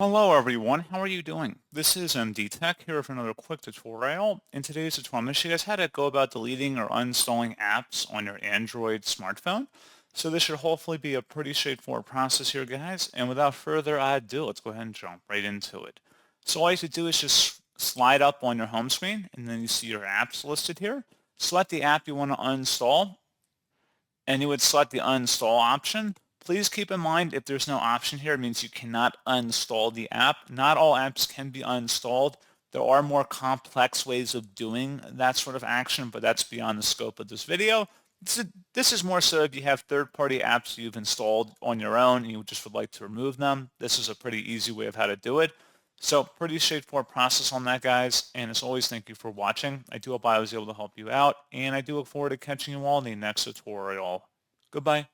Hello everyone, how are you doing? This is MD Tech here for another quick tutorial. In today's tutorial, I'm going to show you guys how to go about deleting or uninstalling apps on your Android smartphone. So this should hopefully be a pretty straightforward process here, guys. And without further ado, let's go ahead and jump right into it. So all you have to do is just slide up on your home screen, and then you see your apps listed here. Select the app you want to uninstall, and you would select the uninstall option. Please keep in mind if there's no option here, it means you cannot uninstall the app. Not all apps can be uninstalled. There are more complex ways of doing that sort of action, but that's beyond the scope of this video. This is more so if you have third-party apps you've installed on your own and you just would like to remove them. This is a pretty easy way of how to do it. So pretty straightforward process on that, guys. And as always, thank you for watching. I do hope I was able to help you out, and I do look forward to catching you all in the next tutorial. Goodbye.